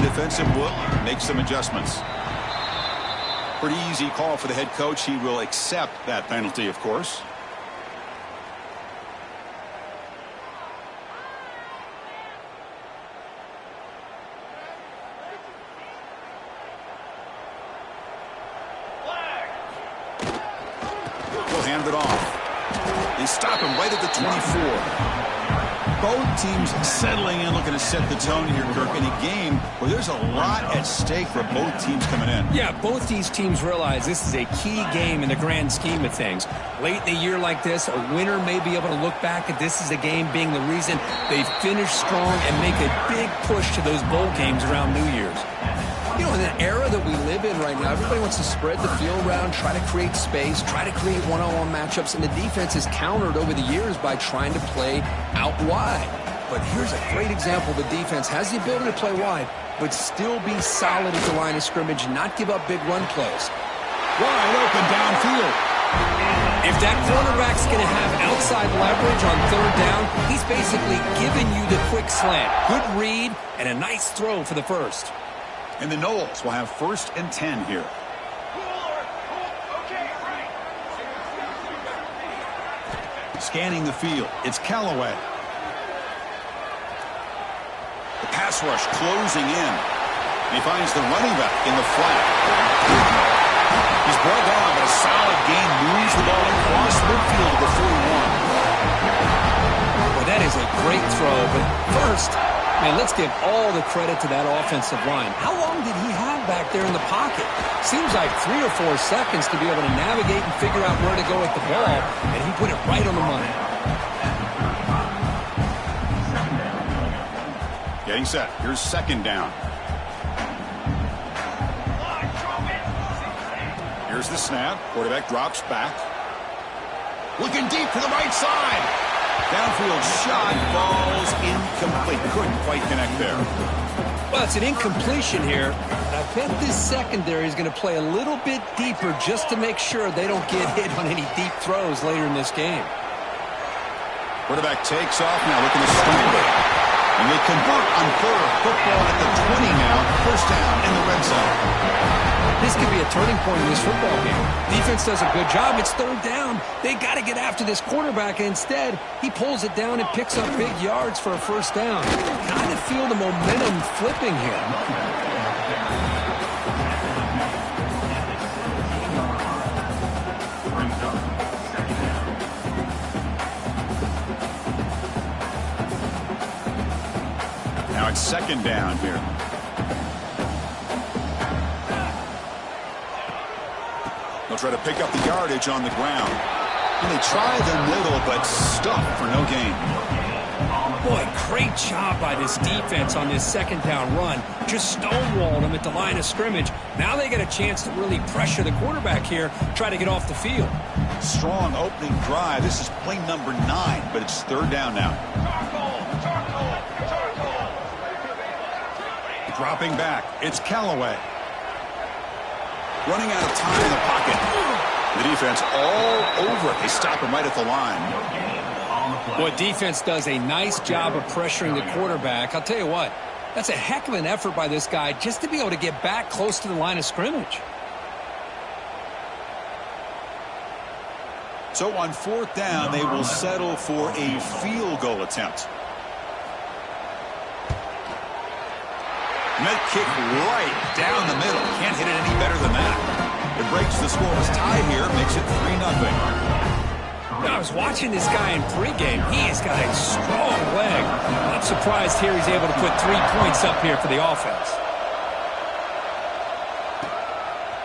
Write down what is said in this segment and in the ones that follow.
defensive will make some adjustments. Pretty easy call for the head coach. He will accept that penalty, of course. He'll hand it off. They stop him right at the 24. Both teams settling in, looking to set the tone here, Kirk, in a game where there's a lot at stake for both teams coming in. Yeah, both these teams realize this is a key game in the grand scheme of things. Late in a year like this, a winner may be able to look back at this as a game being the reason they finish strong and make a big push to those bowl games around New Year's. You know, in an era that we live in right now, everybody wants to spread the field around, try to create space, try to create one-on-one matchups, and the defense is countered over the years by trying to play out wide. But here's a great example. The defense has the ability to play wide, but still be solid at the line of scrimmage and not give up big run plays. Wide open downfield. If that cornerback's going to have outside leverage on third down, he's basically giving you the quick slant. Good read and a nice throw for the first. And the Noles will have 1st and 10 here. Scanning the field, it's Callaway. The pass rush closing in. He finds the running back in the flat. He's brought down, but a solid gain moves the ball across midfield to the 41. Well, that is a great throw, but first, man, let's give all the credit to that offensive line. How long did he have back there in the pocket? Seems like 3 or 4 seconds to be able to navigate and figure out where to go with the ball, and he put it right on the money. Getting set. Here's 2nd down. Here's the snap. Quarterback drops back. Looking deep to the right side. Downfield shot falls incomplete. Couldn't quite connect there. Well, it's an incompletion here. I bet this secondary is going to play a little bit deeper just to make sure they don't get hit on any deep throws later in this game. Quarterback takes off now, looking to scramble. And they convert on 3rd. Football at the 20 now. 1st down in the red zone. This could be a turning point in this football game. Defense does a good job. It's 3rd down. They got to get after this quarterback. And instead, he pulls it down and picks up big yards for a 1st down. Kind of feel the momentum flipping here. Now it's 2nd down here. They'll try to pick up the yardage on the ground. And they try the middle, but stuck for no gain. Boy, great job by this defense on this 2nd down run. Just stonewalled them at the line of scrimmage. Now they get a chance to really pressure the quarterback here, try to get off the field. Strong opening drive. This is play number 9, but it's 3rd down now. Dropping back, it's Callaway. Running out of time in the pocket. The defense all over it. They stop him right at the line. Boy, defense does a nice job of pressuring the quarterback. I'll tell you what, that's a heck of an effort by this guy just to be able to get back close to the line of scrimmage. So on 4th down, they will settle for a field goal attempt. Net kick right down the middle. Can't hit it any better than that. It breaks the scoreless tie here, makes it 3-0. I was watching this guy in pregame. He has got a strong leg. I'm surprised here he's able to put 3 points up here for the offense.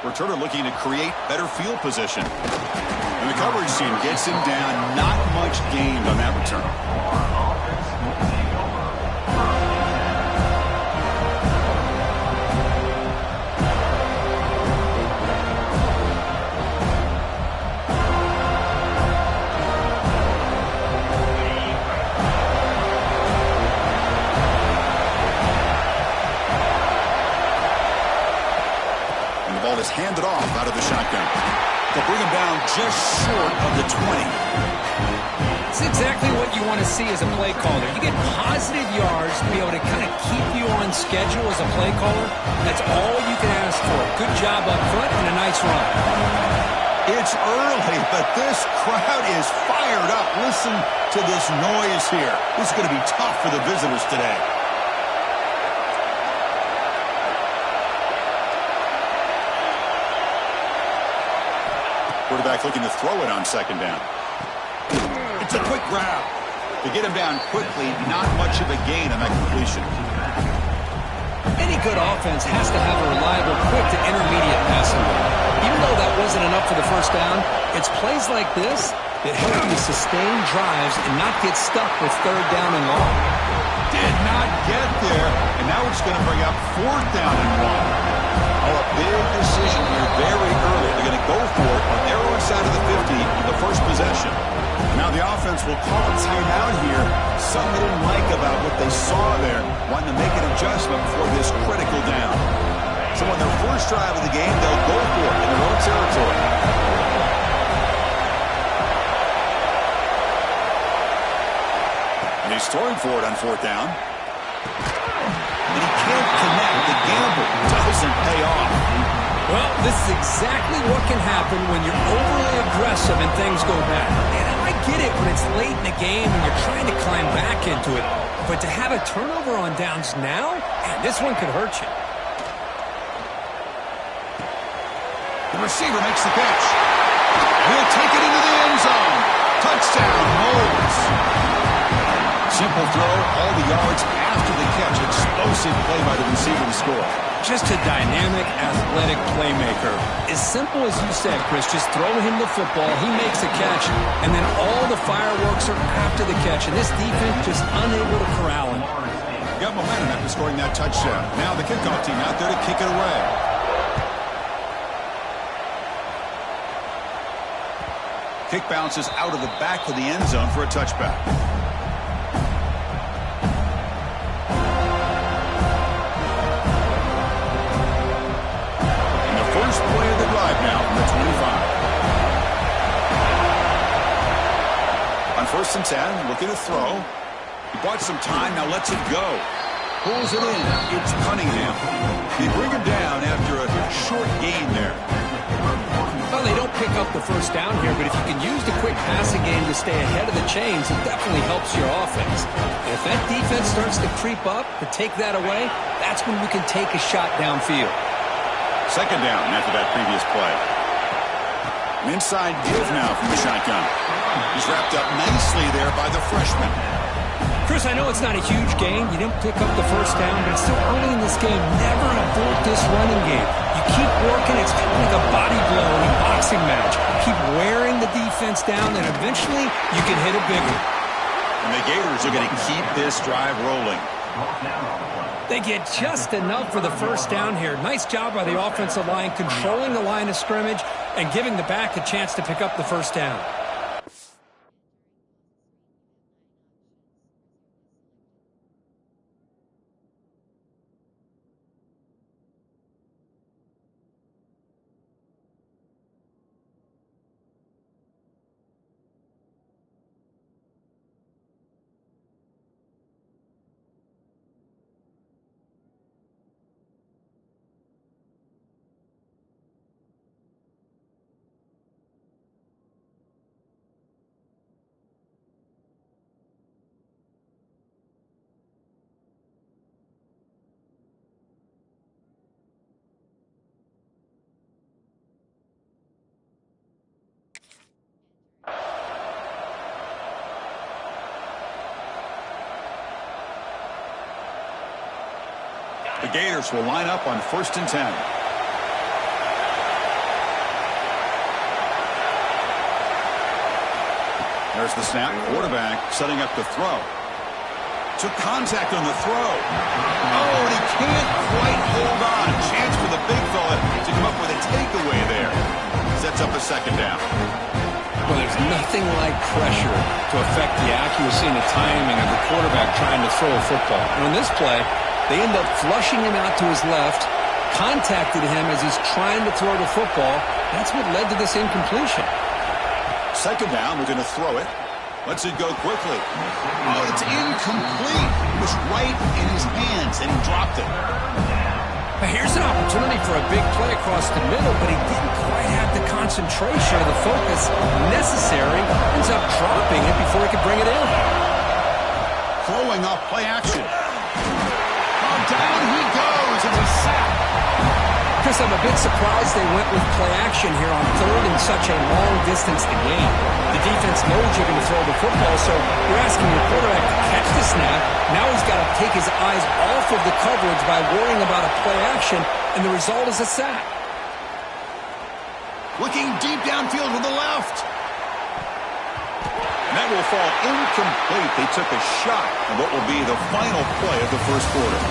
Returner looking to create better field position. And the coverage team gets him down. Not much gained on that return. Is handed off out of the shotgun. They'll bring him down just short of the 20. It's exactly what you want to see as a play caller. You get positive yards to be able to kind of keep you on schedule as a play caller. That's all you can ask for. Good job up front and a nice run. It's early, but this crowd is fired up. Listen to this noise here. This is going to be tough for the visitors today. Quarterback looking to throw it on second down. It's a quick grab. To get him down quickly, not much of a gain on that completion. Any good offense has to have a reliable, quick to intermediate passing game. Even though that wasn't enough for the first down, it's plays like this that help you sustain drives and not get stuck with third down and long. Did not get there, and now it's going to bring up fourth down and 1. Oh, a big decision here very early. They're going to go for it on their own side of the 50 in the first possession. Now the offense will call a timeout here. Something they didn't like about what they saw there, wanting to make an adjustment for this critical down. So on their first drive of the game, they'll go for it in their own territory. And he's throwing for it on fourth down. And he can't connect. The gamble doesn't pay off. Well, this is exactly what can happen when you're overly aggressive and things go bad. And I get it when it's late in the game and you're trying to climb back into it. But to have a turnover on downs now, man, this one could hurt you. The receiver makes the catch. He'll take it into the end zone. Touchdown, Moles. Simple throw, all the yards after the catch. Explosive play by the receiver to score. Just a dynamic, athletic playmaker. As simple as you said, Chris, just throw him the football, he makes a catch, and then all the fireworks are after the catch, and this defense just unable to corral him. Got momentum after scoring that touchdown. Now the kickoff team out there to kick it away. Kick bounces out of the back of the end zone for a touchback. Now from the 25. On 1st and 10, looking to throw. He bought some time, now lets it go. Pulls it in. It's Cunningham. They bring him down after a short gain there. Well, they don't pick up the first down here, but if you can use the quick passing game to stay ahead of the chains, it definitely helps your offense. And if that defense starts to creep up, to take that away, that's when we can take a shot downfield. Second down after that previous play. An inside give now from the shotgun. He's wrapped up nicely there by the freshman. Chris, I know it's not a huge gain. You didn't pick up the first down, but it's still early in this game. Never abort this running game. You keep working. It's kind of like a body blow in a boxing match. Keep wearing the defense down, and eventually you can hit a big one. And the Gators are going to keep this drive rolling. They get just enough for the first down here. Nice job by the offensive line, controlling the line of scrimmage and giving the back a chance to pick up the first down. The Gators will line up on 1st and 10. There's the snap. Quarterback setting up the throw. Took contact on the throw. Oh, and he can't quite hold on. Chance for the big fella to come up with a takeaway there. Sets up a second down. Well, there's nothing like pressure to affect the accuracy and the timing of the quarterback trying to throw a football. And on this play, they end up flushing him out to his left, contacted him as he's trying to throw the football. That's what led to this incompletion. Second down, we're going to throw it. Lets it go quickly. Oh, it's incomplete. It was right in his hands, and he dropped it. Here's an opportunity for a big play across the middle, but he didn't quite have the concentration or the focus necessary. Ends up dropping it before he could bring it in. Throwing off play action. Oh, down he goes. It's a sack. Chris, I'm a bit surprised they went with play action here on third in such a long distance to gain. The defense knows you're going to throw the football, so you're asking your quarterback to catch the snap. Now he's got to take his eyes off of the coverage by worrying about a play action, and the result is a sack. Looking deep downfield to the left. And that will fall incomplete. They took a shot on what will be the final play of the first quarter.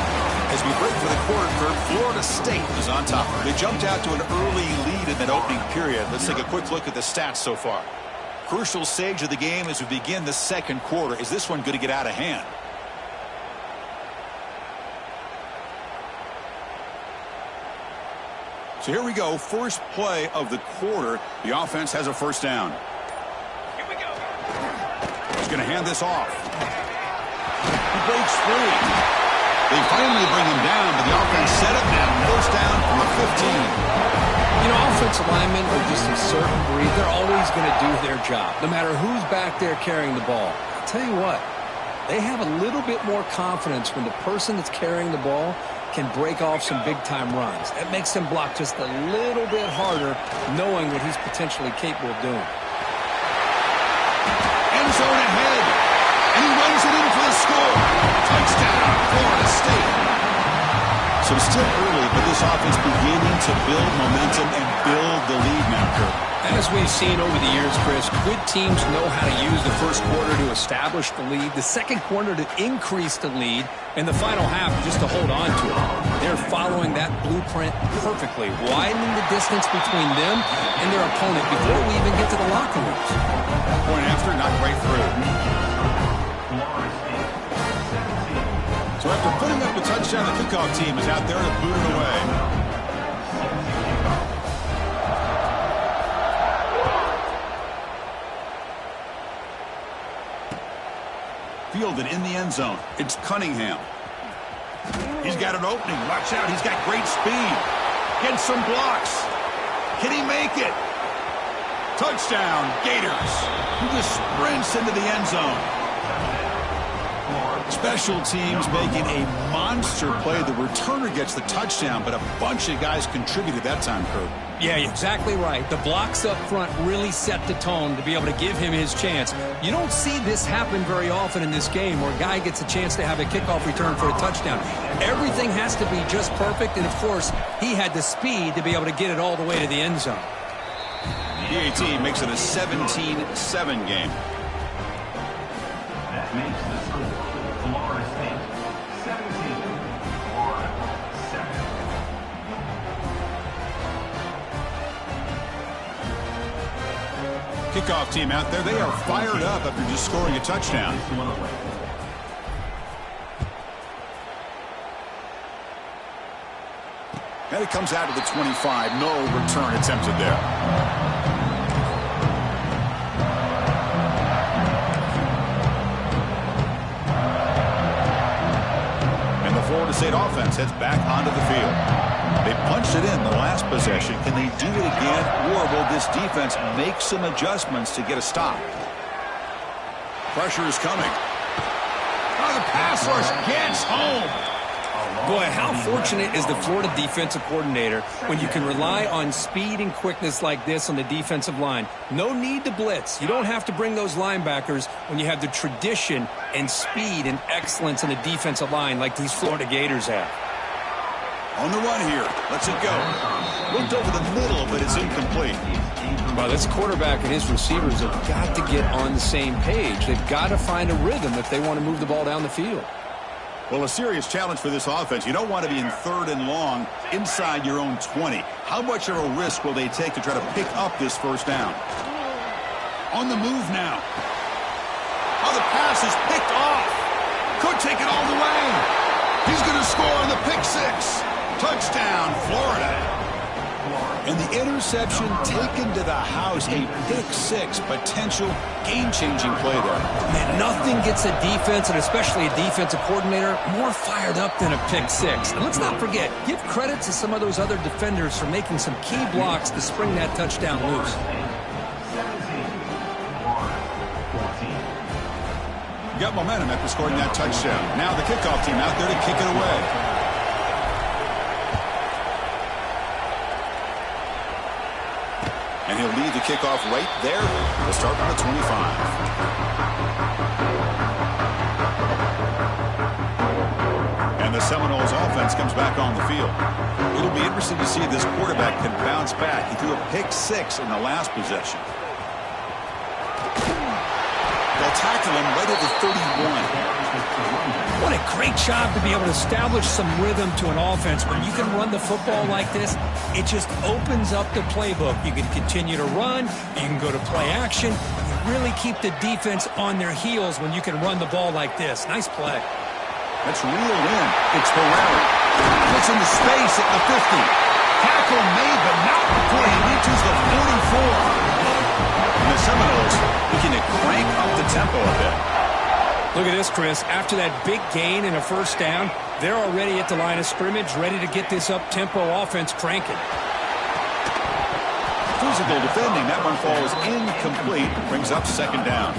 As we break for the quarter, Kurt, Florida State is on top. They jumped out to an early lead in that opening period. Let's take a quick look at the stats so far. Crucial stage of the game as we begin the second quarter. Is this one going to get out of hand? So here we go. First play of the quarter. The offense has a first down. Here we go. He's going to hand this off. He breaks free. They finally bring him down, but the offense set up now. First down from the 15. You know, offensive linemen are just a certain breed. They're always going to do their job, no matter who's back there carrying the ball. I'll tell you what, they have a little bit more confidence when the person that's carrying the ball can break off some big-time runs. That makes them block just a little bit harder, knowing what he's potentially capable of doing. End zone ahead, and he runs it in for the score. Touchdown, Florida State. So it's still early, but this offense beginning to build momentum and build the lead now, Kurt. As we've seen over the years, Chris, good teams know how to use the first quarter to establish the lead, the second quarter to increase the lead, and the final half just to hold on to it. They're following that blueprint perfectly, widening the distance between them and their opponent before we even get to the locker rooms. Point after, not quite through. So after putting up a touchdown, the kickoff team is out there to boot it away. Fielded in the end zone. It's Cunningham. He's got an opening. Watch out. He's got great speed. Gets some blocks. Can he make it? Touchdown, Gators. He just sprints into the end zone. Special teams making a monster play. The returner gets the touchdown, but a bunch of guys contributed that time, Kurt. Yeah, exactly right. The blocks up front really set the tone to be able to give him his chance. You don't see this happen very often in this game where a guy gets a chance to have a kickoff return for a touchdown. Everything has to be just perfect, and of course, he had the speed to be able to get it all the way to the end zone. PAT makes it a 17-7 game. That makes the score Florida State 17, Florida 7. Kickoff team out there. They are fired up after just scoring a touchdown. And it comes out to the 25. No return attempted there. Florida State offense heads back onto the field. They punched it in the last possession. Can they do it again, or will this defense make some adjustments to get a stop? Pressure is coming. Oh, the pass rush gets home. Boy, how fortunate is the Florida defensive coordinator when you can rely on speed and quickness like this on the defensive line. No need to blitz. You don't have to bring those linebackers when you have the tradition and speed and excellence in the defensive line like these Florida Gators have. On the run here. Lets it go. Looked over the middle, but it's incomplete. Well, this quarterback and his receivers have got to get on the same page. They've got to find a rhythm if they want to move the ball down the field. Well, a serious challenge for this offense. You don't want to be in third and long inside your own 20. How much of a risk will they take to try to pick up this first down? On the move now. Oh, the pass is picked off. Could take it all the way. He's going to score on the pick six. Touchdown, Florida. And the interception taken to the house, a pick-6, potential game-changing play there. Man, nothing gets a defense, and especially a defensive coordinator, more fired up than a pick-6. And let's not forget, give credit to some of those other defenders for making some key blocks to spring that touchdown loose. 17, 14. Got momentum after scoring that touchdown. Now the kickoff team out there to kick it away. And he'll lead the kickoff right there. We'll start on the 25. And the Seminoles offense comes back on the field. It'll be interesting to see if this quarterback can bounce back. He threw a pick-6 in the last possession. They'll tackle him right at the 31. What a great job to be able to establish some rhythm to an offense. When you can run the football like this, it just opens up the playbook. You can continue to run. You can go to play action. You really keep the defense on their heels when you can run the ball like this. Nice play. That's reeled in. It's Ferrari. Gets into space at the 50. Tackle made, but not before he reaches the 44. And the Seminoles looking to crank up the tempo a bit. Look at this, Chris. After that big gain and a first down, they're already at the line of scrimmage, ready to get this up-tempo offense cranking. Physical defending. That one falls incomplete. Brings up second down.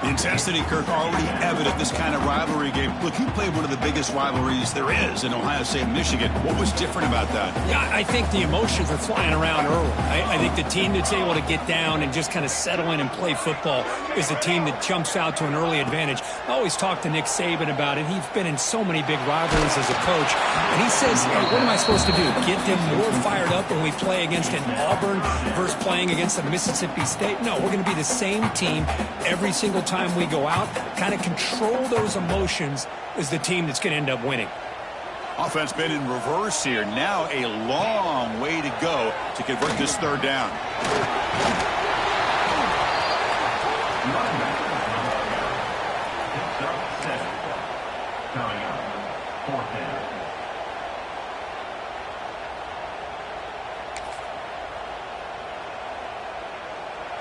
The intensity, Kirk, already evident this kind of rivalry game. Look, you played one of the biggest rivalries there is in Ohio State and Michigan. What was different about that? Yeah, I think the emotions are flying around early. I think the team that's able to get down and just kind of settle in and play football is the team that jumps out to an early advantage. I always talk to Nick Saban about it. He's been in so many big rivalries as a coach. And he says, hey, what am I supposed to do? Get them more fired up when we play against an Auburn versus playing against a Mississippi State? No, we're going to be the same team every single time we go out. Kind of control those emotions is the team that's going to end up winning. Offense been in reverse here. Now a long way to go to convert this third down. Coming up, fourth down.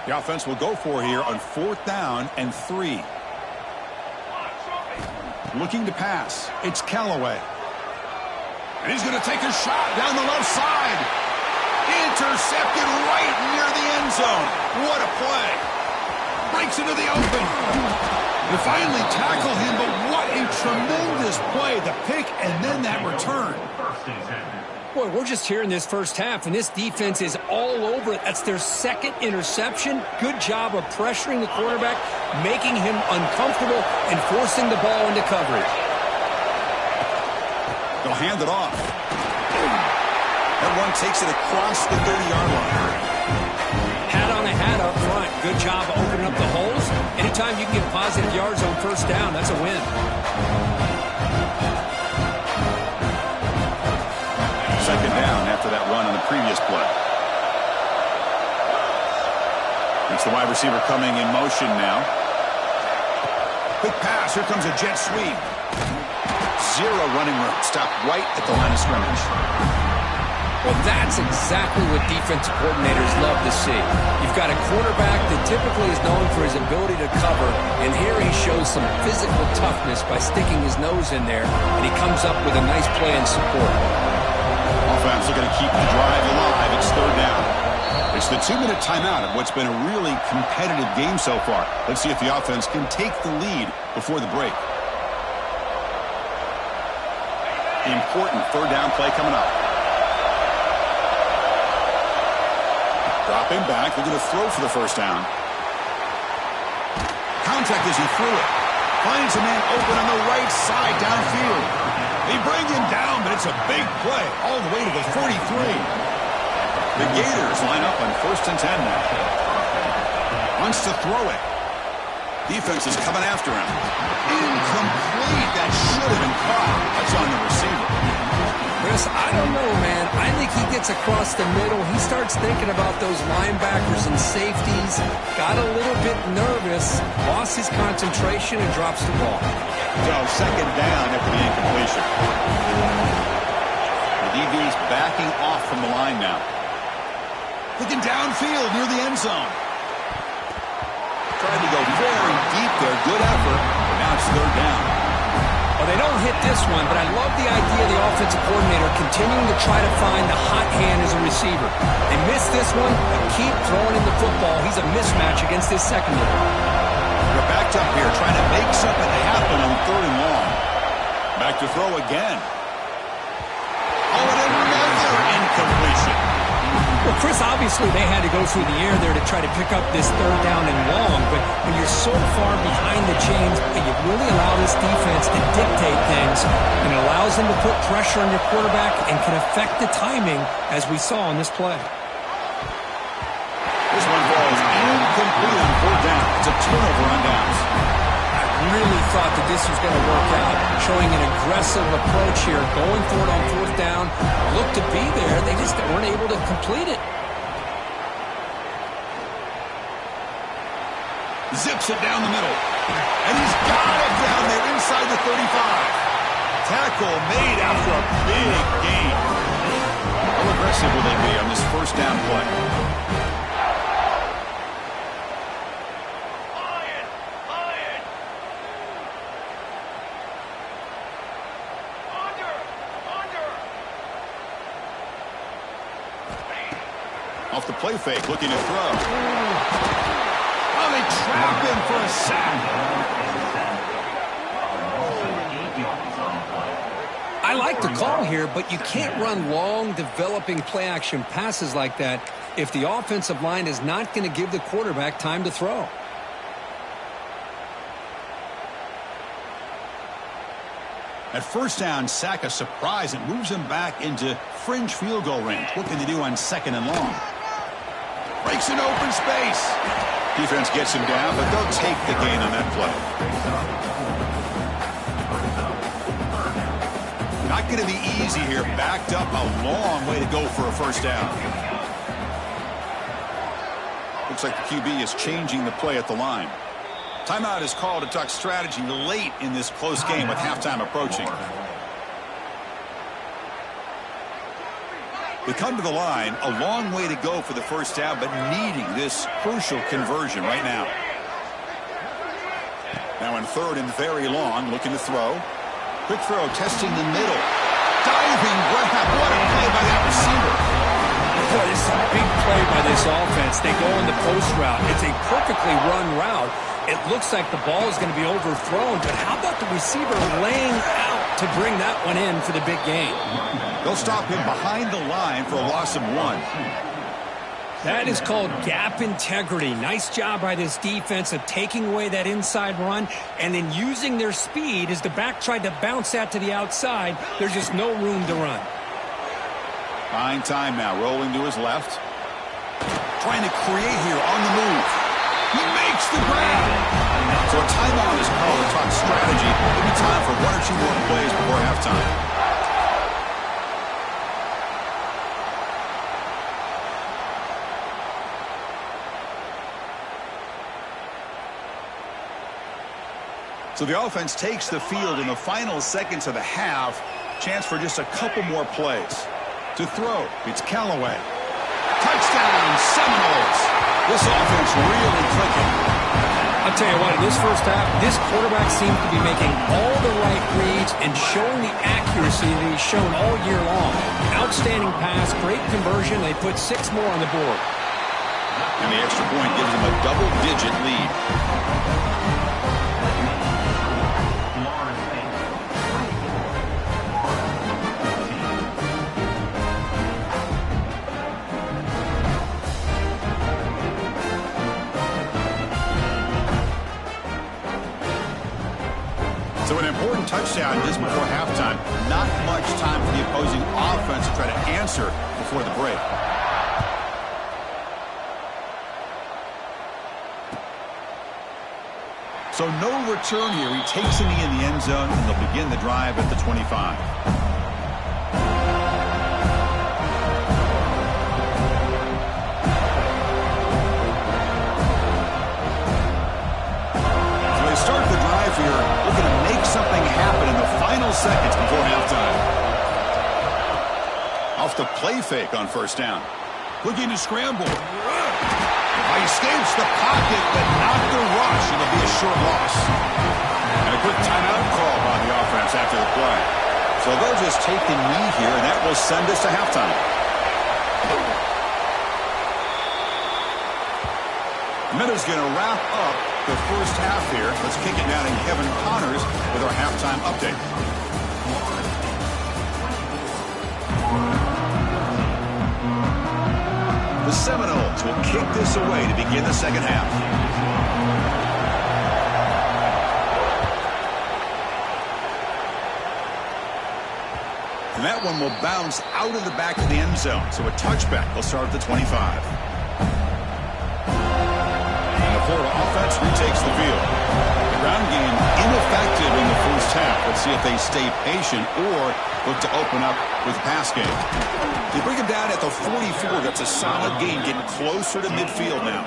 The offense will go for here on 4th down and 3. Looking to pass. It's Callaway. And he's going to take a shot down the left side. Intercepted right near the end zone. What a play. Breaks into the open. They finally tackle him, but what a tremendous play. The pick and then that return. First and 10. Boy, we're just here in this first half, and this defense is all over it. That's their second interception. Good job of pressuring the quarterback, making him uncomfortable, and forcing the ball into coverage. They'll hand it off. That one takes it across the 30-yard line. Hat on a hat up front. Good job of opening up the holes. Anytime you can get positive yards on first down, that's a win. Second down after that run on the previous play. It's the wide receiver coming in motion now. Quick pass. Here comes a jet sweep. Zero running room. Stopped right at the line of scrimmage. Well, that's exactly what defensive coordinators love to see. You've got a quarterback that typically is known for his ability to cover, and here he shows some physical toughness by sticking his nose in there, and he comes up with a nice play and support. Offense looking to keep the drive alive. It's third down. It's the 2-minute timeout of what's been a really competitive game so far. Let's see if the offense can take the lead before the break. Important third down play coming up. Dropping back, looking to throw for the first down. Contact as he threw it. Finds a man open on the right side downfield. They bring him down, but it's a big play all the way to the 43. The Gators line up on 1st and 10 now. Wants to throw it. Defense is coming after him. Incomplete. That should have been caught. That's on the receiver. Chris, I don't know, man. I think he gets across the middle. He starts thinking about those linebackers and safeties. Got a little bit nervous, lost his concentration, and drops the ball. So second down after the incompletion. The DB's backing off from the line now. Looking downfield near the end zone. Tried to go very deep there. Good effort. But now it's third down. Well, they don't hit this one, but I love the idea of the offensive coordinator continuing to try to find the hot hand as a receiver. They missed this one, but keep throwing him the football. He's a mismatch against this secondary. They're backed up here trying to make something happen on third and long. Back to throw again. Oh, and another incompletion. Well, Chris, obviously they had to go through the air there to try to pick up this third down and long, but when you're so far behind the chains, you really allow this defense to dictate things, and it allows them to put pressure on your quarterback and can affect the timing, as we saw in this play. This one falls incomplete on fourth down. It's a turnover on downs. I really thought that this was going to work out, showing an aggressive approach here, going for it on fourth down. Looked to be there. They just weren't able to complete it. Zips it down the middle. And he's got it down there inside the 35. Tackle made after a big gain. How aggressive will they be on this first down play? Off the play fake, looking to throw. Oh, they trap him for a sack. I like the call here, but you can't run long, developing play-action passes like that if the offensive line is not going to give the quarterback time to throw. At first down, sack a surprise. It moves him back into fringe field goal range. What can they do on second and long? Breaks an open space. Defense gets him down, but they'll take the gain on that play. Not going to be easy here. Backed up a long way to go for a first down. Looks like the QB is changing the play at the line. Timeout is called to talk strategy late in this close game with halftime approaching. They come to the line, a long way to go for the first down, but needing this crucial conversion right now. Now in third and very long, looking to throw. Quick throw, testing the middle. Diving grab. What a play by that receiver. Boy, this is a big play by this offense. They go on the post route. It's a perfectly run route. It looks like the ball is going to be overthrown, but how about the receiver laying out to bring that one in for the big gain? They'll stop him behind the line for a loss of 1. That is called gap integrity. Nice job by this defense of taking away that inside run and then using their speed as the back tried to bounce that to the outside. There's just no room to run. Fine time now, rolling to his left. Trying to create here on the move. He makes the grab. So a timeout is called to talk strategy. Maybe time for 1 or 2 more plays before halftime. So the offense takes the field in the final seconds of the half. Chance for just a couple more plays. To throw, it's Callaway. Touchdown, Seminoles. This offense really clicking. I'll tell you what, in this first half, this quarterback seems to be making all the right reads and showing the accuracy that he's shown all year long. Outstanding pass, great conversion. They put 6 more on the board. And the extra point gives them a double-digit lead. So an important touchdown just before halftime. Not much time for the opposing offense to try to answer before the break. So no return here. He takes a knee in the end zone, and they'll begin the drive at the 25. Start the drive here, looking to make something happen in the final seconds before halftime. Off the play fake on first down. Looking to scramble. He escapes the pocket, but not the rush. It'll be a short loss. And a quick timeout call by the offense after the play. So they'll just take the knee here, and that will send us to halftime. Minutes going to wrap up the first half here. Let's kick it down to Kevin Connors with our halftime update. The Seminoles will kick this away to begin the second half. And that one will bounce out of the back of the end zone. So a touchback will start at the 25. Florida offense retakes the field. The ground game ineffective in the first half. Let's see if they stay patient or look to open up with pass game. They bring him down at the 44. That's a solid gain, getting closer to midfield now.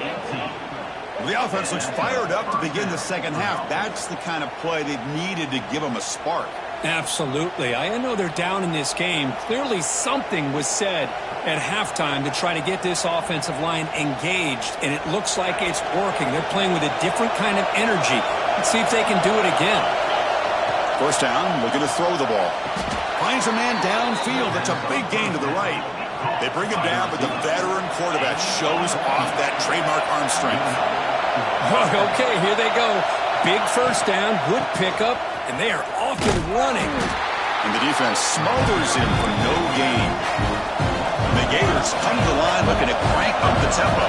The offense looks fired up to begin the second half. That's the kind of play they've needed to give them a spark. Absolutely. I know they're down in this game. Clearly something was said at halftime to try to get this offensive line engaged, and it looks like it's working. They're playing with a different kind of energy. Let's see if they can do it again. First down, looking to throw the ball. Finds a man downfield. That's a big gain to the right. They bring him down, but the veteran quarterback shows off that trademark arm strength. Okay, here they go. Big first down, good pickup, and they are off and running. And the defense smothers him for no gain. And the Gators come to the line looking to crank up the tempo.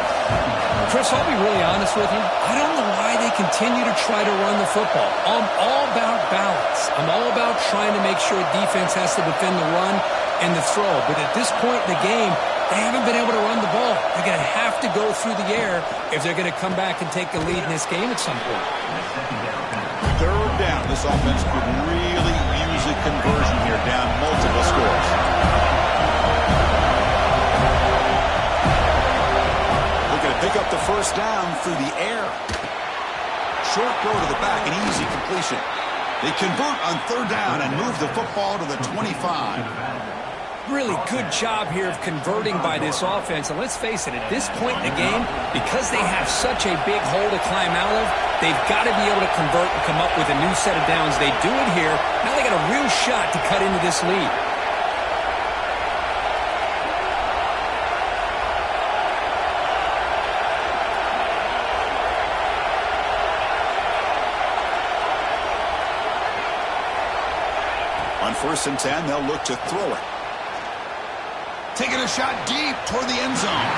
Chris, I'll be really honest with you. I don't know why they continue to try to run the football. I'm all about balance. I'm all about trying to make sure defense has to defend the run and the throw. But at this point in the game, they haven't been able to run the ball. They're going to have to go through the air if they're going to come back and take the lead in this game at some point. Third down. This offense could really use a conversion here, down multiple scores. Looking to pick up the first down through the air. Short throw to the back, an easy completion. They convert on third down and move the football to the 25. Really good job here of converting by this offense. And let's face it, at this point in the game, because they have such a big hole to climb out of, they've got to be able to convert and come up with a new set of downs. They do it here. Now they got a real shot to cut into this lead. On 1st and 10, they'll look to throw it. Taking a shot deep toward the end zone.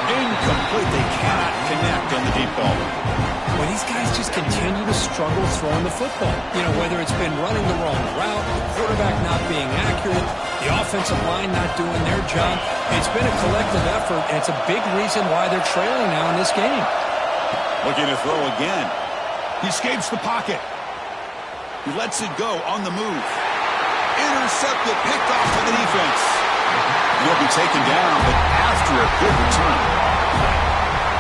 Incomplete. They cannot connect on the deep ball. Well, these guys just continue to struggle throwing the football. You know, whether it's been running the wrong route, the quarterback not being accurate, the offensive line not doing their job. It's been a collective effort, and it's a big reason why they're trailing now in this game. Looking to throw again. He escapes the pocket. He lets it go on the move. Intercepted, picked off by the defense. He'll be taken down, but after a good return.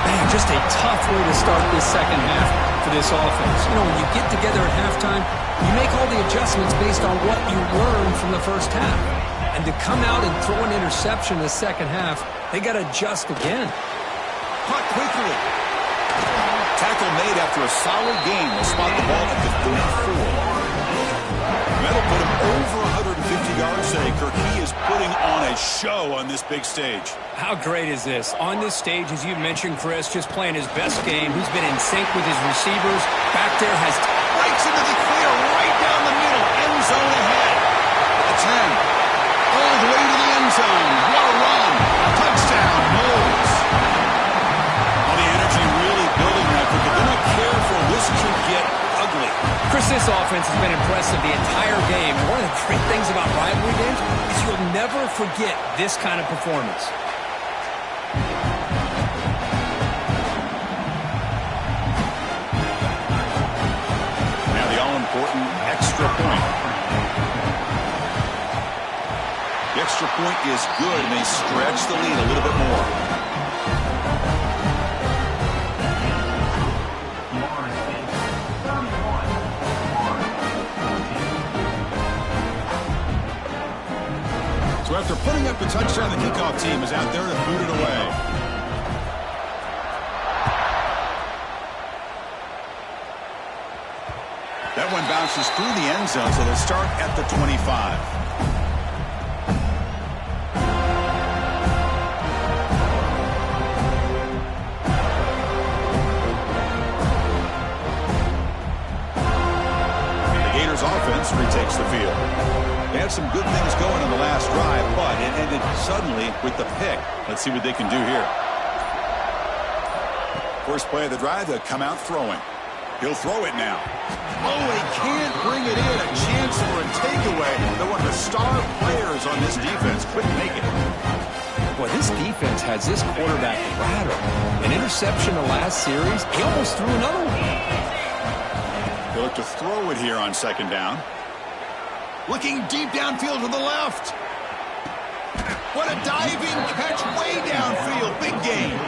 Man, just a tough way to start this second half for this offense. You know, when you get together at halftime, you make all the adjustments based on what you learned from the first half. And to come out and throw an interception in the second half, they got to adjust again. Caught quickly. Tackle made after a solid game. They'll spot the ball at the 34. That'll put him over 150 yards today. Kirk, he is putting on a show on this big stage. How great is this? On this stage, as you mentioned, Chris, just playing his best game. He's been in sync with his receivers. Back there has... Breaks into the clear right down the middle. End zone ahead. The 10. All the way to the end zone. What a run. Touchdown. Knowles. All the energy really building now. If they're not careful, this could get ugly. Chris, this offense has been impressive the entire game. And one of the great things about rivalry games is you'll never forget this kind of performance. Now the all-important extra point. The extra point is good, and they stretch the lead a little bit more. After putting up the touchdown. The kickoff team is out there to boot it away. That one bounces through the end zone, so they'll start at the 25. Offense retakes the field. They had some good things going on the last drive, but it ended suddenly with the pick. Let's see what they can do here. First play of the drive, they'll come out throwing. He'll throw it now. Oh, he can't bring it in. A chance for a takeaway. They're one of the star players on this defense. Couldn't make it. Boy, this defense has this quarterback rattled. An interception the last series. He almost threw another one. They look to throw it here on second down. Looking deep downfield to the left. What a diving catch way downfield. Big gain.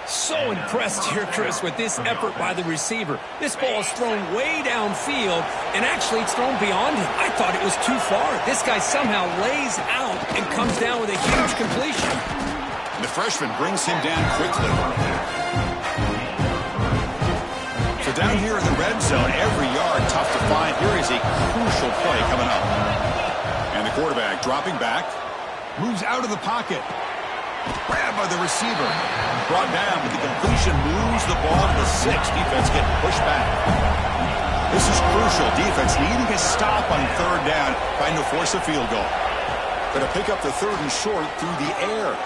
So impressed here, Chris, with this effort by the receiver. This ball is thrown way downfield, and actually it's thrown beyond him. I thought it was too far. This guy somehow lays out and comes down with a huge completion. The freshman brings him down quickly. So down here in the red zone, every yard tough to find. Here is a crucial play coming up. And the quarterback dropping back. Moves out of the pocket. Grabbed by the receiver. Brought down, but the completion moves the ball to the 6. Defense getting pushed back. This is crucial. Defense needing a stop on third down, trying to force a field goal. Going to pick up the third and short through the air.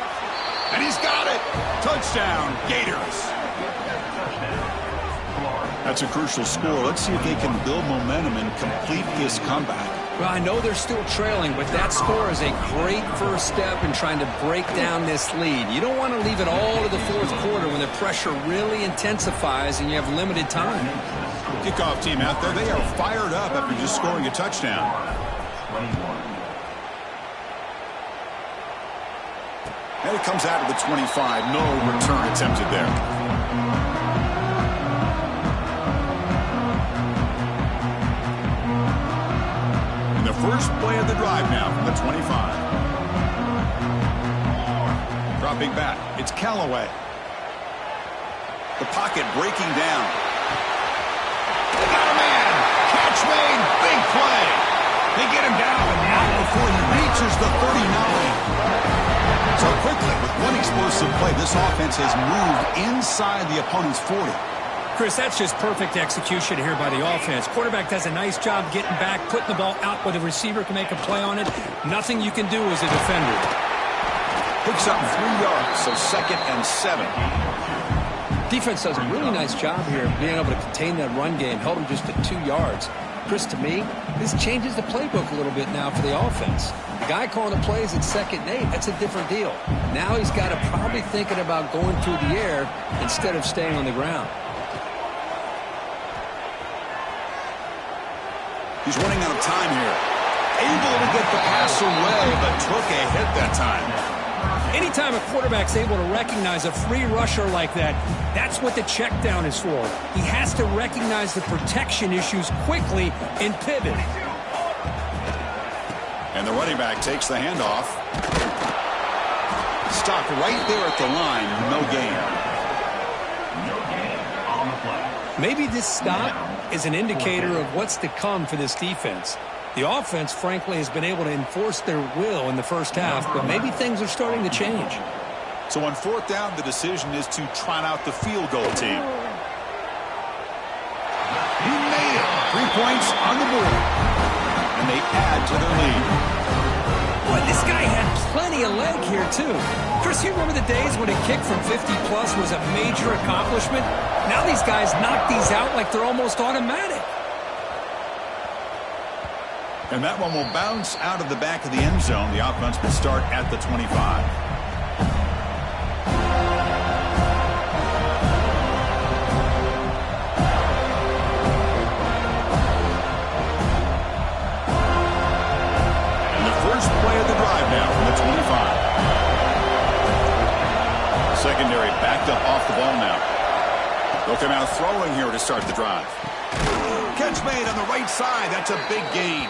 And he's got it. Touchdown, Gators. That's a crucial score. Let's see if they can build momentum and complete this comeback. Well, I know they're still trailing, but that score is a great first step in trying to break down this lead. You don't want to leave it all to the fourth quarter when the pressure really intensifies and you have limited time. Kickoff team out there. They are fired up after just scoring a touchdown. And it comes out of the 25. No return attempted there. First play of the drive now from the 25. Dropping back. It's Callaway. The pocket breaking down. They got a man. Catch made. Big play. They get him down now before he reaches the 39. So quickly, with one explosive play, this offense has moved inside the opponent's 40. Chris, that's just perfect execution here by the offense. Quarterback does a nice job getting back, putting the ball out where the receiver can make a play on it. Nothing you can do as a defender. Picks up 3 yards, so 2nd and 7. Defense does a really nice job here of being able to contain that run game, held him just to 2 yards. Chris, to me, this changes the playbook a little bit now for the offense. The guy calling the plays at 2nd and 8, that's a different deal. Now he's got to probably thinking about going through the air instead of staying on the ground. He's running out of time here. Able to get the pass away, but took a hit that time. Anytime a quarterback's able to recognize a free rusher like that, that's what the check down is for. He has to recognize the protection issues quickly and pivot. And the running back takes the handoff. Stopped right there at the line. No gain. Maybe this stop is an indicator of what's to come for this defense. The offense, frankly, has been able to enforce their will in the first half, but maybe things are starting to change. So on 4th down, the decision is to trot out the field goal team. He made it. 3 points on the board. And they add to their lead. Boy, this guy had plenty of leg here, too. Chris, you remember the days when a kick from 50-plus was a major accomplishment? Now these guys knock these out like they're almost automatic. And that one will bounce out of the back of the end zone. The offense will start at the 25. And the first play of the drive now from the 25. Secondary backed up off the ball now. They'll come out throwing here to start the drive. Catch made on the right side. That's a big gain.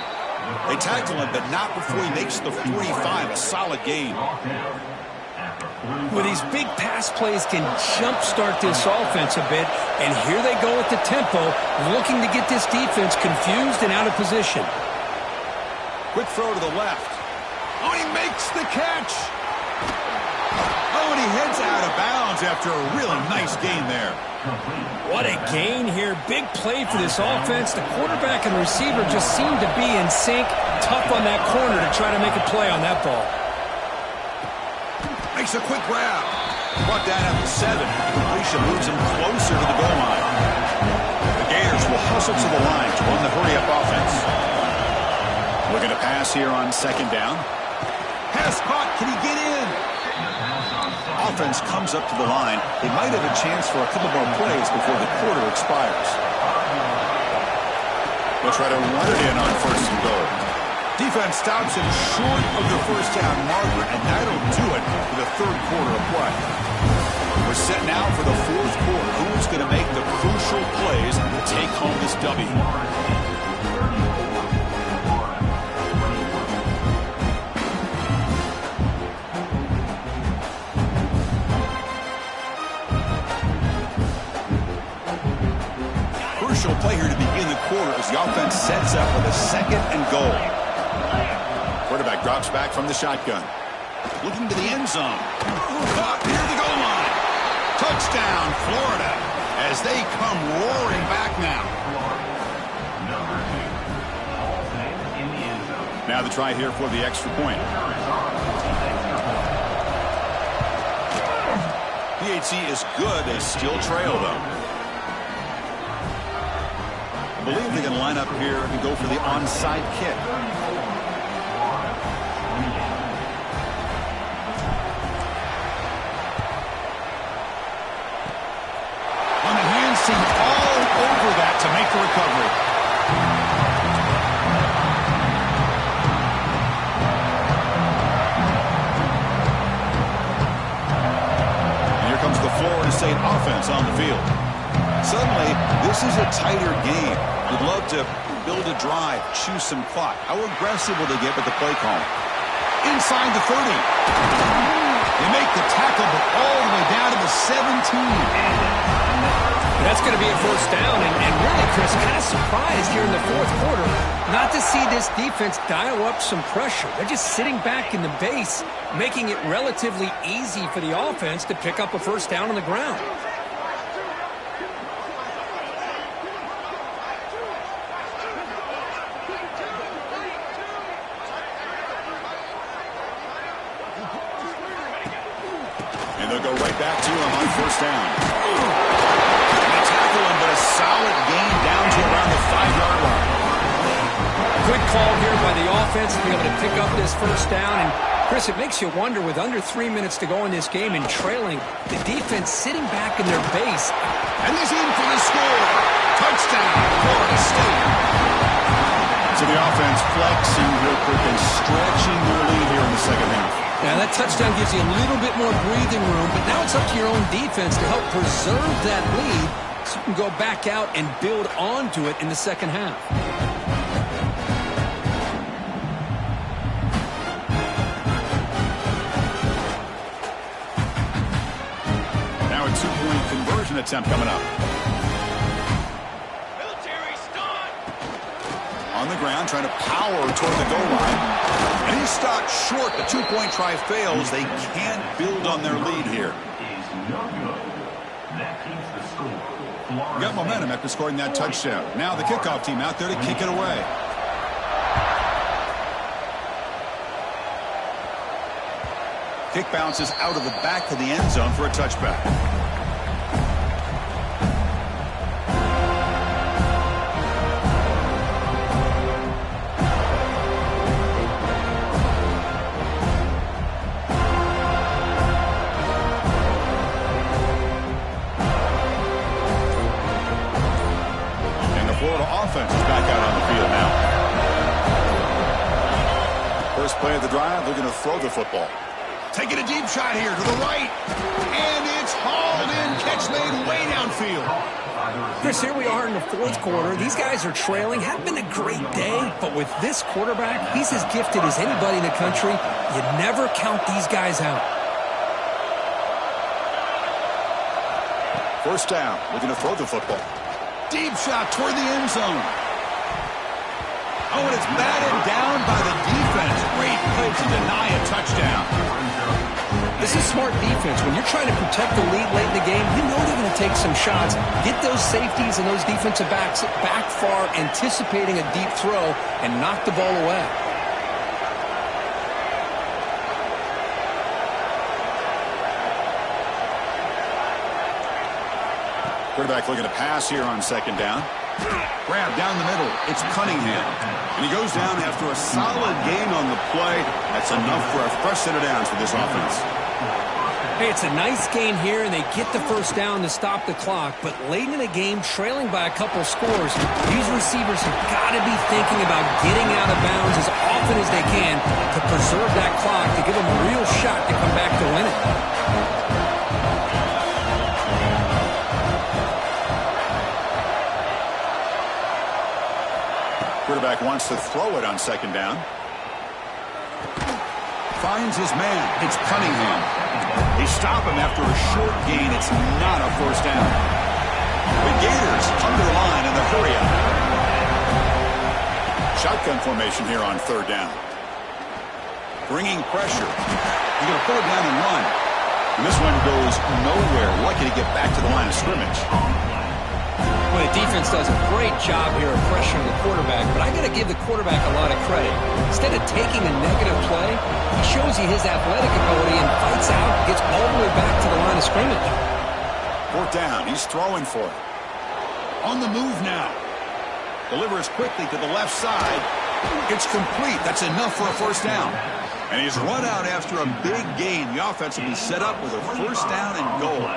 They tackle him, but not before he makes the 45. A solid gain. With these big pass plays can jumpstart this offense a bit, and here they go with the tempo, looking to get this defense confused and out of position. Quick throw to the left. Oh, he makes the catch. Oh, and he heads out of bounds after a really nice gain there. What a gain here. Big play for this offense. The quarterback and receiver just seem to be in sync. Tough on that corner to try to make a play on that ball. Makes a quick grab. Brought down at the 7. Completion moves him closer to the goal line. The Gators will hustle to the line to run the hurry-up offense. Looking to pass here on second down. Pass caught. Can he get in? Offense comes up to the line. They might have a chance for a couple more plays before the quarter expires. They'll try to run it in on first and goal. Defense stops him short of the first down marker, and that'll do it for the third quarter of play. We're set now for the fourth quarter. Who's going to make the crucial plays to take home this W? Crucial play here to begin the quarter as the offense sets up with a second and goal. Quarterback drops back from the shotgun. Looking to the end zone. Caught near the goal line. Touchdown, Florida, as they come roaring back now. Now the try here for the extra point. PHC is good. They still trail, though. I believe they can line up here and go for the onside kick. On the hand seam all over that to make the recovery. And here comes the Florida State offense on the field. Suddenly, this is a tighter game. You'd love to build a drive, choose some clock. How aggressive will they get with the play call? Inside the 30. They make the tackle, but all the way down to the 17. That's going to be a first down, and really, Chris, kind of surprised here in the fourth quarter not to see this defense dial up some pressure. They're just sitting back in the base, making it relatively easy for the offense to pick up a first down on the ground. And they'll go right back to him on first down. They tackle him, but a solid gain down to around the 5-yard line. Good call here by the offense to be able to pick up this first down. And, Chris, it makes you wonder, with under 3 minutes to go in this game and trailing, the defense sitting back in their base. And he's in for the score. Touchdown, Florida State. So the offense flexing real quick and stretching their lead here in the second half. Now, that touchdown gives you a little bit more breathing room, but now it's up to your own defense to help preserve that lead so you can go back out and build onto it in the second half. Now a two-point conversion attempt coming up. On the ground, trying to power toward the goal line. And he's stopped short. The two-point try fails. They can't build on their lead here. Got momentum after scoring that touchdown. Now the kickoff team out there to kick it away. Kick bounces out of the back of the end zone for a touchback. Offense is back out on the field now. First play of the drive, they're going to throw the football. Taking a deep shot here to the right. And it's hauled in. Catch made way downfield. Chris, here we are in the fourth quarter. These guys are trailing. Hadn't been a great day, but with this quarterback, he's as gifted as anybody in the country. You never count these guys out. First down, looking to throw the football. Deep shot toward the end zone. Oh, and it's batted down by the defense. Great play to deny a touchdown. This is smart defense. When you're trying to protect the lead late in the game, you know they're going to take some shots. Get those safeties and those defensive backs back far, anticipating a deep throw, and knock the ball away. Quarterback looking to pass here on second down. Grab down the middle. It's Cunningham. And he goes down after a solid gain on the play. That's enough for a fresh set of downs for this offense. Hey, it's a nice gain here, and they get the first down to stop the clock. But late in the game, trailing by a couple scores, these receivers have got to be thinking about getting out of bounds as often as they can to preserve that clock, to give them a real shot to come back to win it. Quarterback wants to throw it on second down. Finds his man. It's Cunningham. They stop him after a short gain. It's not a first down. The Gators under the line in the hurry up. Shotgun formation here on third down. Bringing pressure. He's going to pull it down and run. And this one goes nowhere. Lucky to get back to the line of scrimmage. Well, the defense does a great job here of pressuring the quarterback, but I got to give the quarterback a lot of credit. Instead of taking a negative play, he shows you his athletic ability and fights out, gets all the way back to the line of scrimmage. Fourth down, he's throwing for it. On the move now. Delivers quickly to the left side. It's complete. That's enough for a first down. And he's run out after a big gain. The offense will be set up with a first down and goal.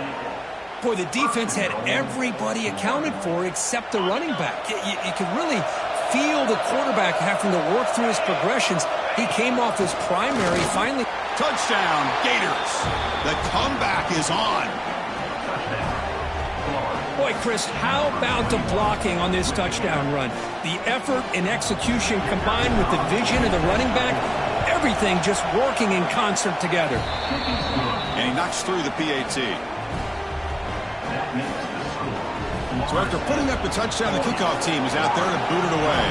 Boy, the defense had everybody accounted for except the running back. You could really feel the quarterback having to work through his progressions. He came off his primary, finally. Touchdown, Gators. The comeback is on. Boy, Chris, how about the blocking on this touchdown run? The effort and execution combined with the vision of the running back, everything just working in concert together. And he knocks through the PAT. So after putting up the touchdown, the kickoff team is out there to boot it away.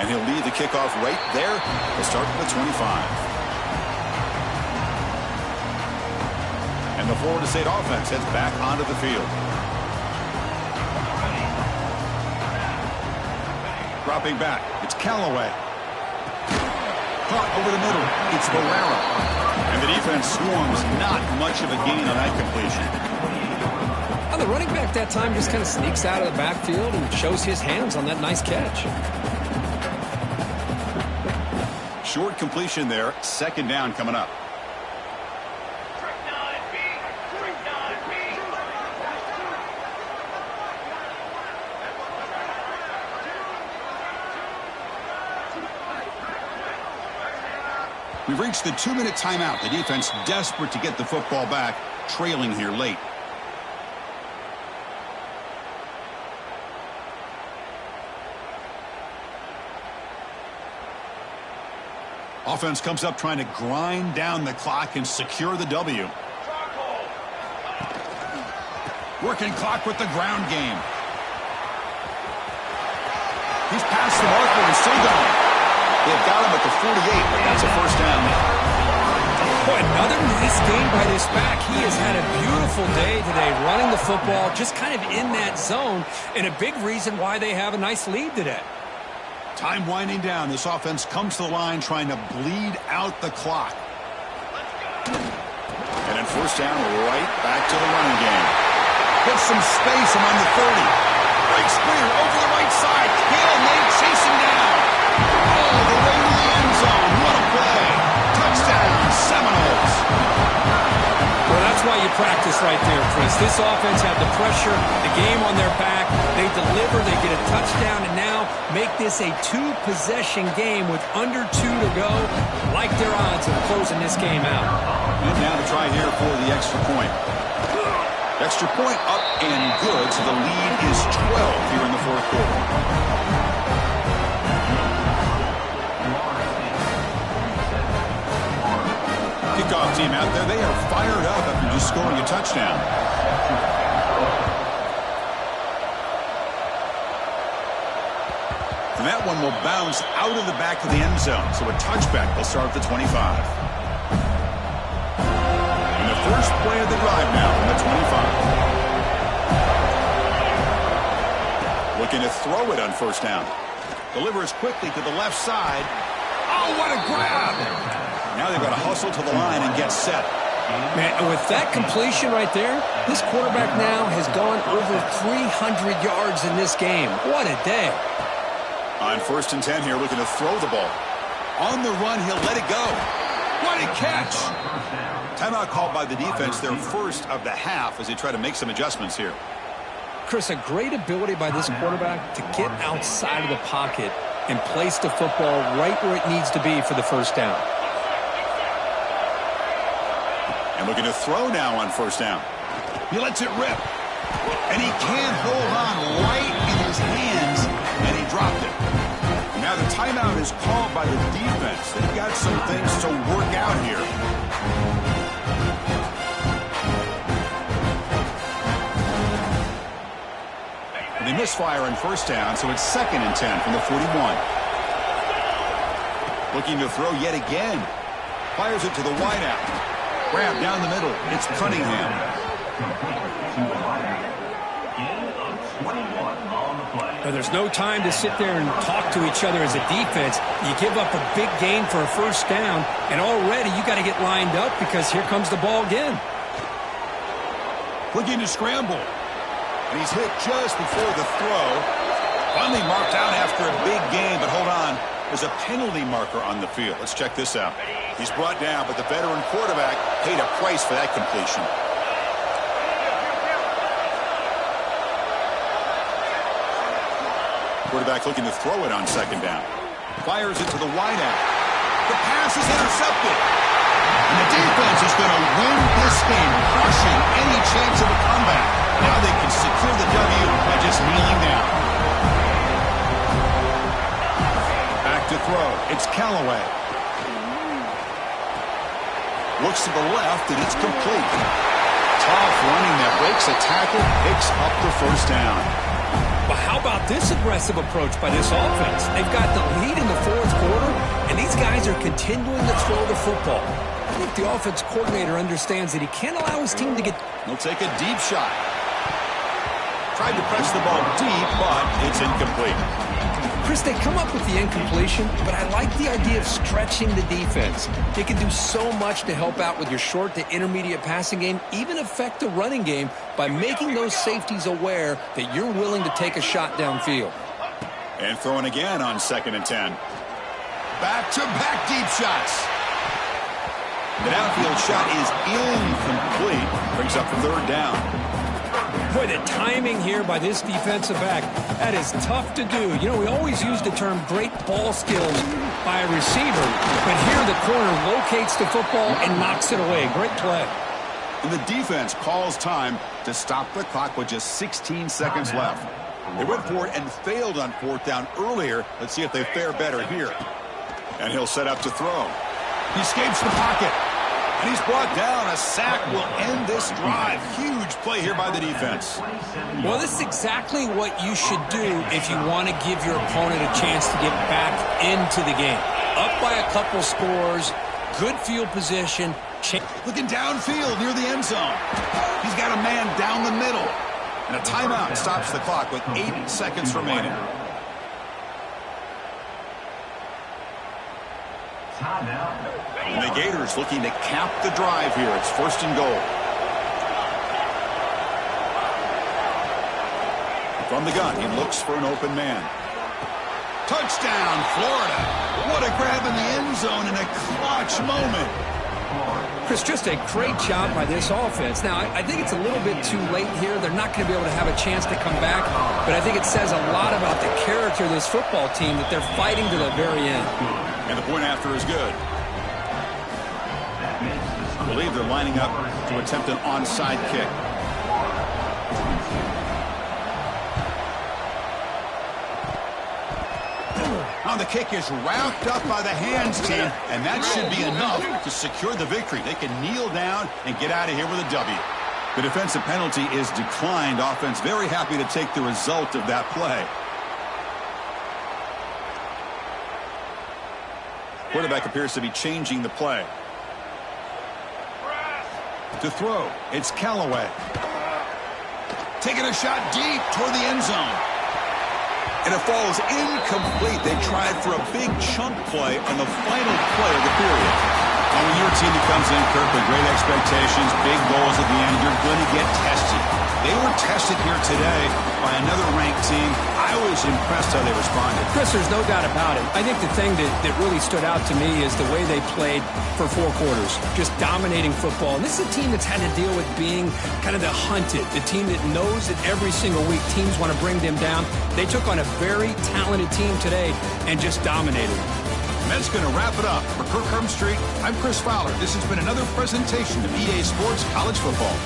And he'll lead the kickoff right there to start at the 25. And the Florida State offense heads back onto the field. Dropping back, it's Callaway. Caught over the middle. It's Valera. And the defense swarms. Not much of a gain on that completion. Well, the running back that time just kind of sneaks out of the backfield and shows his hands on that nice catch. Short completion there. Second down coming up. We've reached the 2-minute timeout. The defense desperate to get the football back, trailing here late. Offense comes up trying to grind down the clock and secure the W. Working clock with the ground game. He's past the marker and still going. They've got him at the 48, but that's a first down. Boy, another nice game by this back. He has had a beautiful day today running the football, just kind of in that zone, and a big reason why they have a nice lead today. Time winding down. This offense comes to the line trying to bleed out the clock. And then first down right back to the running game. Put some space among the 30. Breaks clear over the right side. Hill may chase him down. All the way to the end zone. What a play. Touchdown, Seminoles. Well, that's why you practice right there, Chris. This offense had the pressure, the game on their back. They deliver, they get a touchdown, and now make this a two-possession game with under 2 to go. Like their odds of closing this game out. And now to try here for the extra point. Extra point up and good, so the lead is 12 here in the fourth quarter. Kickoff team out there, they are fired up after just scoring a touchdown. And that one will bounce out of the back of the end zone, so a touchback will start at the 25. And the first play of the drive now from the 25. Looking to throw it on first down. Delivers quickly to the left side. Oh, what a grab! Now they've got to hustle to the line and get set. Man, with that completion right there, this quarterback now has gone over 300 yards in this game. What a day. On 1st and 10 here, looking to throw the ball. On the run, he'll let it go. What a catch! Timeout called by the defense, their first of the half, as they try to make some adjustments here. Chris, a great ability by this quarterback to get outside of the pocket and place the football right where it needs to be for the first down. And looking to throw now on first down. He lets it rip. And he can't hold on right in his hands, and he dropped it. Now the timeout is called by the defense. They've got some things to work out here. And they misfire on first down, so it's 2nd and 10 from the 41. Looking to throw yet again. Fires it to the wideout. Grab down the middle. It's Cunningham. Now, there's no time to sit there and talk to each other as a defense. You give up a big gain for a first down, and already you got to get lined up because here comes the ball again. Looking to scramble. And he's hit just before the throw. Finally marked out after a big gain, but hold on. There's a penalty marker on the field. Let's check this out. He's brought down, but the veteran quarterback paid a price for that completion. Quarterback looking to throw it on 2nd down. Fires it to the wideout. The pass is intercepted. And the defense is going to win this game, crushing any chance of a comeback. Now they can secure the W by just kneeling down. Back to throw. It's Callaway. Looks to the left, and it's complete. Tough running that breaks a tackle, picks up the first down. But how about this aggressive approach by this offense? They've got the lead in the fourth quarter, and these guys are continuing to throw the football. I think the offense coordinator understands that he can't allow his team to get... He'll take a deep shot. Tried to press the ball deep, but it's incomplete. Chris, they come up with the incompletion, but I like the idea of stretching the defense. They can do so much to help out with your short to intermediate passing game, even affect the running game by making those safeties aware that you're willing to take a shot downfield. And throwing again on 2nd and 10. Back-to-back deep shots. The downfield shot is incomplete. Brings up 3rd down. Boy, the timing here by this defensive back, that is tough to do. You know, we always use the term great ball skills by a receiver, but here the corner locates the football and knocks it away. Great play. And the defense calls time to stop the clock with just 16 seconds left. They went for it and failed on 4th down earlier. Let's see if they fare better here. And he'll set up to throw. He escapes the pocket. And he's brought down. A sack will end this drive. Huge play here by the defense. Well, this is exactly what you should do if you want to give your opponent a chance to get back into the game. Up by a couple scores, good field position. Looking downfield near the end zone. He's got a man down the middle. And a timeout stops the clock with 8 seconds remaining. And the Gators looking to cap the drive here. It's 1st and goal. From the gun, he looks for an open man. Touchdown, Florida. What a grab in the end zone in a clutch moment. Chris, just a great job by this offense. Now, I think it's a little bit too late here. They're not going to be able to have a chance to come back, but I think it says a lot about the character of this football team that they're fighting to the very end. And the point after is good. I believe they're lining up to attempt an onside kick. Now the kick is wrapped up by the hands team, and that should be enough to secure the victory. They can kneel down and get out of here with a W. The defensive penalty is declined. Offense very happy to take the result of that play. Quarterback appears to be changing the play. To throw, it's Callaway. Taking a shot deep toward the end zone. And it falls incomplete. They tried for a big chunk play on the final play of the period. And when you're a team that comes in, Kirk, with great expectations, big goals at the end, you're going to get tested. They were tested here today by another ranked team. I was impressed how they responded. Chris, there's no doubt about it. I think the thing that really stood out to me is the way they played for 4 quarters, just dominating football. And this is a team that's had to deal with being kind of the hunted, the team that knows that every single week teams want to bring them down. They took on a very talented team today and just dominated. And that's going to wrap it up. For Kirk Street, I'm Chris Fowler. This has been another presentation of EA Sports College Football.